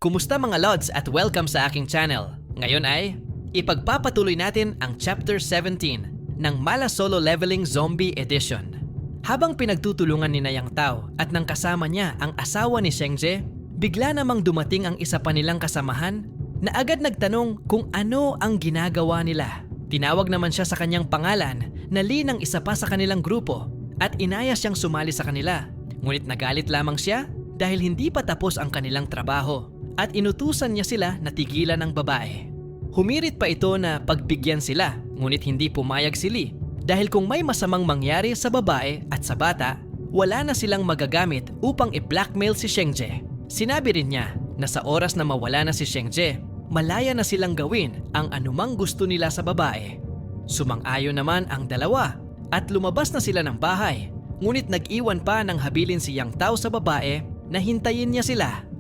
Kumusta mga Lods at welcome sa aking channel. Ngayon ay ipagpapatuloy natin ang Chapter 17 ng Mala Solo Leveling Zombie Edition. Habang pinagtutulungan ni Yang Tao at ng kasama niya ang asawa ni Shengje, bigla namang dumating ang isa pa nilang kasamahan na agad nagtanong kung ano ang ginagawa nila. Tinawag naman siya sa kanyang pangalan na Lee ng isa pa sa kanilang grupo at inaya siyang sumali sa kanila. Ngunit nagalit lamang siya dahil hindi pa tapos ang kanilang trabaho at inutusan niya sila na tigilan ng babae. Humirit pa ito na pagbigyan sila, ngunit hindi pumayag si Lee dahil kung may masamang mangyari sa babae at sa bata, wala na silang magagamit upang i-blackmail si Shengje. Sinabi rin niya na sa oras na mawala na si Shengje, malaya na silang gawin ang anumang gusto nila sa babae. Sumang-ayon naman ang dalawa at lumabas na sila ng bahay, ngunit nag-iwan pa ng habilin si Yang Tao sa babae na hintayin niya sila.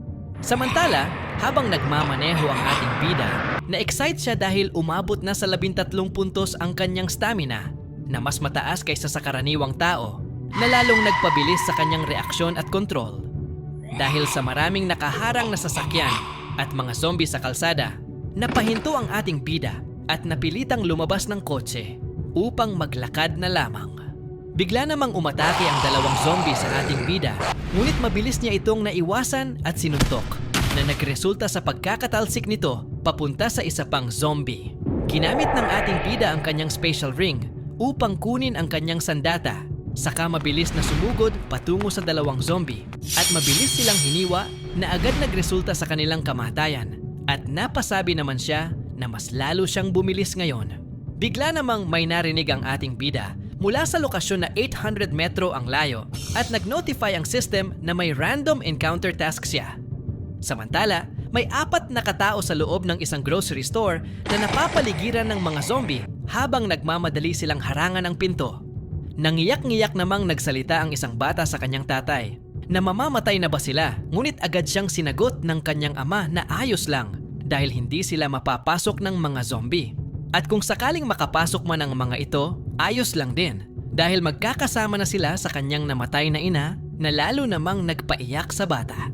Samantala, habang nagmamaneho ang ating bida, na-excite siya dahil umabot na sa 13 puntos ang kanyang stamina na mas mataas kaysa sa karaniwang tao na lalong nagpabilis sa kanyang reaksyon at kontrol. Dahil sa maraming nakaharang na sasakyan at mga zombie sa kalsada, napahinto ang ating bida at napilitang lumabas ng kotse upang maglakad na lamang. Bigla namang umatake ang dalawang zombie sa ating bida, ngunit mabilis niya itong naiwasan at sinuntok na nagresulta sa pagkakatalsik nito papunta sa isa pang zombie. Ginamit ng ating bida ang kanyang special ring upang kunin ang kanyang sandata, saka mabilis na sumugod patungo sa dalawang zombie at mabilis silang hiniwa na agad nagresulta sa kanilang kamatayan at napasabi naman siya na mas lalo siyang bumilis ngayon. Bigla namang may narinig ang ating bida mula sa lokasyon na 800 metro ang layo at nag-notify ang system na may random encounter task siya. Samantala, may 4 na katao sa loob ng isang grocery store na napapaligiran ng mga zombie habang nagmamadali silang harangan ang pinto. Nangiyak-ngiyak namang nagsalita ang isang bata sa kanyang tatay na mamamatay na ba sila, ngunit agad siyang sinagot ng kanyang ama na ayos lang dahil hindi sila mapapasok ng mga zombie. At kung sakaling makapasok man ang mga ito, ayos lang din dahil magkakasama na sila sa kanyang namatay na ina na lalo namang nagpaiyak sa bata.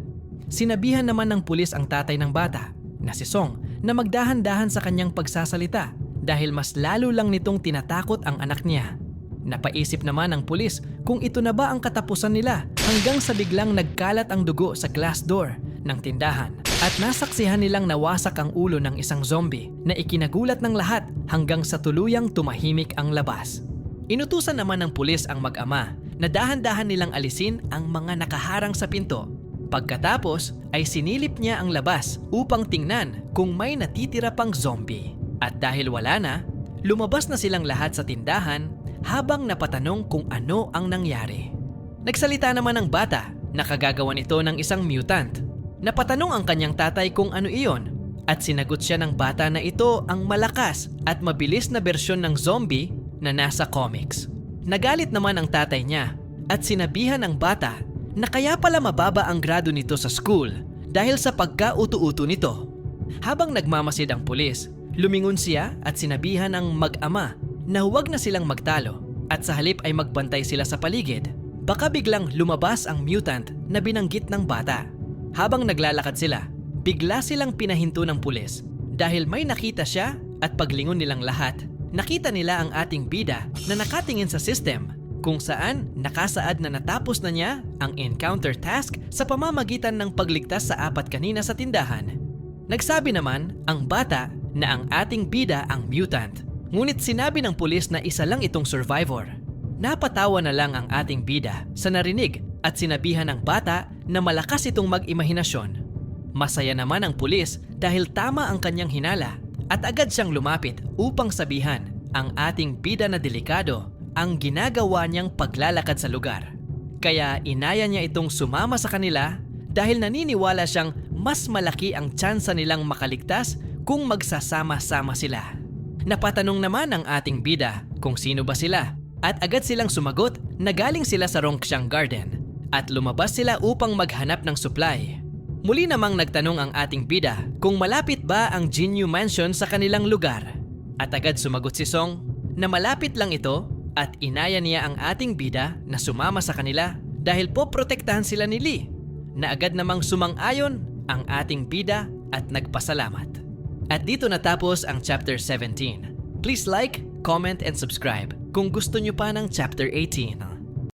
Sinabihan naman ng pulis ang tatay ng bata na si Song na magdahan-dahan sa kanyang pagsasalita dahil mas lalo lang nitong tinatakot ang anak niya. Napaisip naman ang pulis kung ito na ba ang katapusan nila hanggang sa biglang nagkalat ang dugo sa glass door ng tindahan at nasaksihan nilang nawasak ang ulo ng isang zombie na ikinagulat ng lahat hanggang sa tuluyang tumahimik ang labas. Inutusan naman ng pulis ang mag-ama na dahan-dahan nilang alisin ang mga nakaharang sa pinto. Pagkatapos ay sinilip niya ang labas upang tingnan kung may natitira pang zombie. At dahil wala na, lumabas na silang lahat sa tindahan habang napatanong kung ano ang nangyari. Nagsalita naman ang bata na kagagawan ito ng isang mutant. Napatanong ang kanyang tatay kung ano iyon at sinagot siya ng bata na ito ang malakas at mabilis na bersyon ng zombie na nasa comics. Nagalit naman ang tatay niya at sinabihan ang bata na kaya pala mababa ang grado nito sa school dahil sa pagka-utu-utu nito. Habang nagmamasid ang pulis, lumingon siya at sinabihan ng mag-ama na huwag na silang magtalo at sa halip ay magbantay sila sa paligid. Baka biglang lumabas ang mutant na binanggit ng bata. Habang naglalakad sila, bigla silang pinahinto ng pulis dahil may nakita siya at paglingon nilang lahat, nakita nila ang ating bida na nakatingin sa system kung saan nakasaad na natapos na niya ang encounter task sa pamamagitan ng pagligtas sa 4 kanina sa tindahan. Nagsabi naman ang bata na ang ating bida ang mutant, ngunit sinabi ng pulis na isa lang itong survivor. Napatawa na lang ang ating bida sa narinig at sinabihan ng bata na malakas itong mag-imahinasyon. Masaya naman ang pulis dahil tama ang kanyang hinala at agad siyang lumapit upang sabihan ang ating bida na delikado ang ginagawa niyang paglalakad sa lugar. Kaya inaya niya itong sumama sa kanila dahil naniniwala siyang mas malaki ang tsansa nilang makaligtas kung magsasama-sama sila. Napatanong naman ang ating bida kung sino ba sila at agad silang sumagot na galing sila sa Rongxiang Garden at lumabas sila upang maghanap ng supply. Muli namang nagtanong ang ating bida kung malapit ba ang Jinyu Mansion sa kanilang lugar. At agad sumagot si Song na malapit lang ito at inaya niya ang ating bida na sumama sa kanila dahil poprotektahan sila ni Lee, na agad namang sumang-ayon ang ating bida at nagpasalamat. At dito natapos ang Chapter 17. Please like, comment, and subscribe kung gusto nyo pa ng Chapter 18.